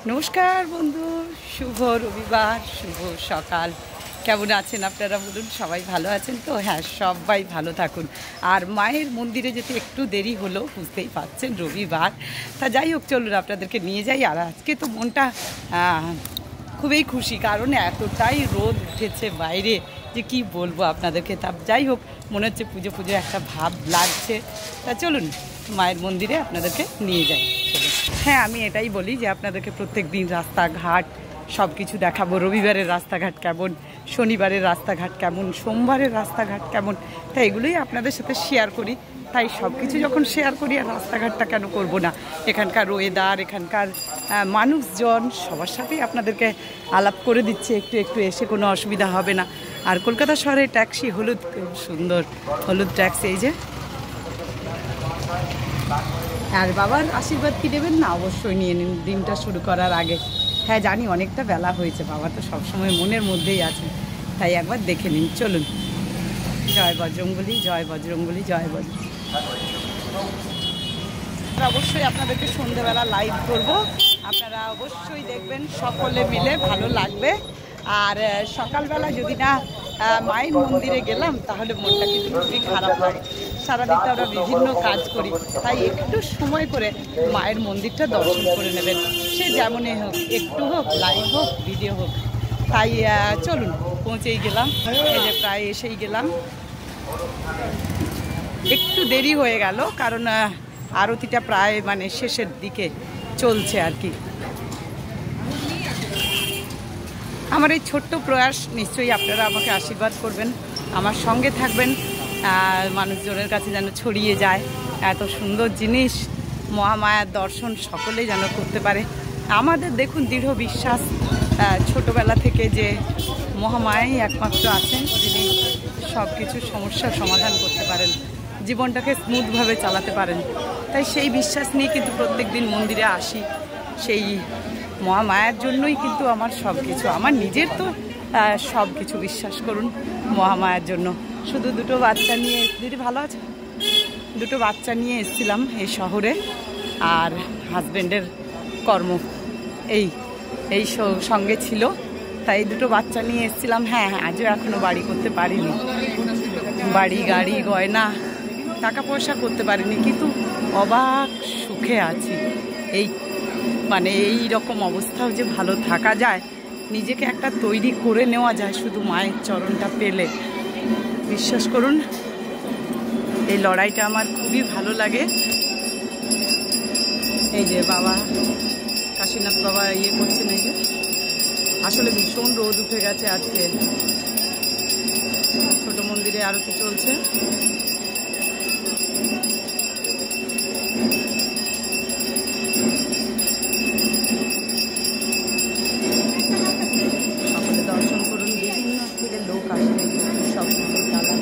নমস্কার বন্ধু, শুভ রবিবার, শুভ সকাল। কেমন আছেন আপনারা বলুন? সবাই ভালো আছেন তো? হ্যাঁ, সবাই ভালো থাকুন। আর মায়ের মন্দিরে যেতে একটু দেরি হলো, বুঝতেই পারছেন রবিবার। তা যাই হোক, চলুন আপনাদেরকে নিয়ে যাই। আর আজকে তো মনটা খুবই খুশি, কারণ এতটাই রোদ উঠেছে বাইরে যে কি বলবো আপনাদেরকে। তা যাই হোক, মনে হচ্ছে পুজো পুজো একটা ভাব লাগছে। তা চলুন মায়ের মন্দিরে আপনাদেরকে নিয়ে যাই। হ্যাঁ, আমি এটাই বলি যে আপনাদেরকে প্রত্যেক দিন রাস্তাঘাট সব কিছু দেখাবো। রবিবারের রাস্তাঘাট কেমন, শনিবারের রাস্তাঘাট কেমন, সোমবারের রাস্তাঘাট কেমন, তাই এগুলোই আপনাদের সাথে শেয়ার করি। তাই সব কিছু যখন শেয়ার করি, আর রাস্তাঘাটটা কেন করব না? এখানকার ওয়েদার, এখানকার মানুষজন, সবার সাথেই আপনাদেরকে আলাপ করে দিচ্ছে একটু একটু, এসে কোনো অসুবিধা হবে না। আর কলকাতা শহরে ট্যাক্সি হলুদ, খুব সুন্দর হলুদ ট্যাক্সি। এই যে, আর বাবার আশীর্বাদ কি দেবেন না? অবশ্যই নিয়ে নিন দিনটা শুরু করার আগে। হ্যাঁ জানি অনেকটা বেলা হয়েছে, বাবা তো সবসময় মনের মধ্যেই আছে, তাই একবার দেখে নিন। চলুন। জয় বজরংবলী, জয় বজরংবলী, জয় বজরং। অবশ্যই আপনাদেরকে সন্ধ্যেবেলা লাইভ করব, আপনারা অবশ্যই দেখবেন, সকলে মিলে ভালো লাগবে। আর সকালবেলা যদি না মায়ের মন্দিরে গেলাম, তাহলে মনটা কিন্তু খুবই খারাপ লাগে। সারাদিন তো আমরা বিভিন্ন কাজ করি, তাই একটু সময় করে মায়ের মন্দিরটা দর্শন করে নেবেন। সে যেমনই হোক, একটু হোক, লাইভ হোক, ভিডিও হোক। তাই চলুন, পৌঁছেই গেলাম। এই যে প্রায় এসেই গেলাম। একটু দেরি হয়ে গেল, কারণ আরতিটা প্রায় শেষের দিকে চলছে আর কি। আমার এই ছোট্ট প্রয়াস, নিশ্চয়ই আপনারা আমাকে আশীর্বাদ করবেন, আমার সঙ্গে থাকবেন, মানুষজনের কাছে যেন ছড়িয়ে যায় এত সুন্দর জিনিস। মহামায়ার দর্শন সকলেই যেন করতে পারে। আমাদের দেখুন দৃঢ় বিশ্বাস ছোটোবেলা থেকে যে মহামায়াই একমাত্র আছেন, যিনি সব কিছুর সমস্যার সমাধান করতে পারেন, জীবনটাকে স্মুথভাবে চালাতে পারেন। তাই সেই বিশ্বাস নিয়ে কিন্তু প্রত্যেক দিন মন্দিরে আসি। সেই মহামায়ার জন্যই কিন্তু আমার সব কিছু, আমার নিজের তো সব কিছু, বিশ্বাস করুন, মহামায়ার জন্য। শুধু দুটো বাচ্চা নিয়ে, দিদি ভালো আছে, দুটো বাচ্চা নিয়ে এসেছিলাম এই শহরে, আর হাজব্যান্ডের কর্ম এই সঙ্গে ছিল, তাই দুটো বাচ্চা নিয়ে এসেছিলাম। হ্যাঁ, আজও এখনও বাড়ি করতে পারিনি, বাড়ি গাড়ি গয়না টাকা পয়সা করতে পারিনি, কিন্তু অবাক সুখে আছি। এই রকম অবস্থাও যে ভালো থাকা যায়, নিজেকে একটা তৈরি করে নেওয়া যায় শুধু মায়ের চরণটা পেলে। বিশ্বাস করুন, এই লড়াইটা আমার খুবই ভালো লাগে। এই যে বাবা কাশীনাথ বাবা করছেন, এই যে আসলে ভীষণ রোদ উঠে গেছে আজকে। ছোট মন্দিরে আরতি চলছে। দর্শন করুন, বিভিন্ন থেকে লোক আসে, সব কালার।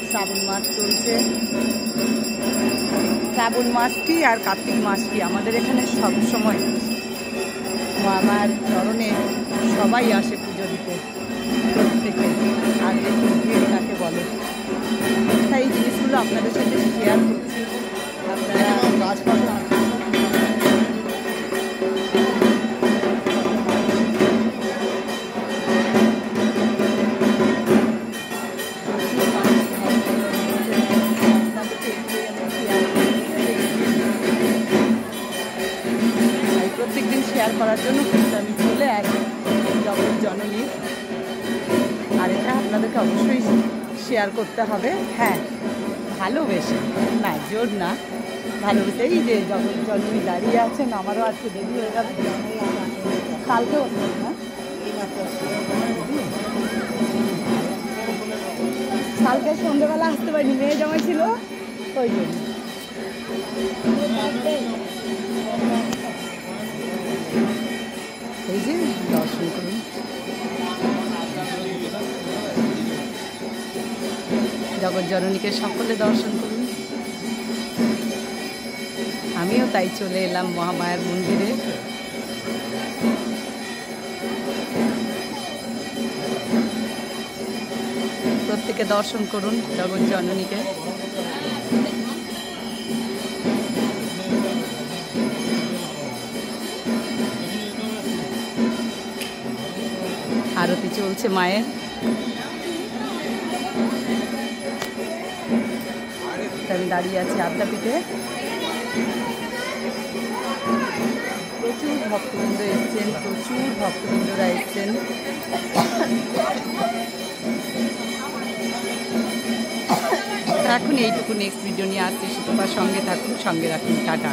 শ্রাবণ মাস চলছে, শ্রাবণ মাস কি আর কার্তিক মাস কি, আমাদের এখানে সব সময় আমার চরণে সবাই আসে পুজো দিতে, প্রত্যেকে। আর একটু ভিড় কাকে বলে, তাই এই জিনিসগুলো আপনাদের সাথে শেয়ার করছি। আপনারা গাছপালা প্রত্যেকদিন শেয়ার করার জন্য কিন্তু আমি চলে আসি জগৎ জননী। আর এটা আপনাদেরকে অবশ্যই শেয়ার করতে হবে। হ্যাঁ, ভালোবেসে, না জোর না, ভালোবেসে। এই যে জগৎ জননী দাঁড়িয়ে আছেন, আমারও আজকে দেরি হয়ে যাবে, কালকেও না, কালকে সন্ধ্যেবেলা আসতে পারিনি, মেয়ে জামাই ছিল, ওই জন্য। এই যে দর্শন করুন, জগৎ জননীকে সকলে দর্শন করুন। আমিও তাই চলে এলাম মহামায়ার মন্দিরে। প্রত্যেকে দর্শন করুন জগৎ জননীকে। আরতি চলছে মায়ের। আমি দাঁড়িয়ে আছি আদ্যাপীঠে। প্রচুর ভক্তবৃন্দ এসছেন, প্রচুর ভক্তবৃন্দরা এসছেন। এখন এইটুকু, নেক্সট ভিডিও নিয়ে আসছি। সুতপার সঙ্গে থাকুন, সঙ্গে রাখুন। টাটা।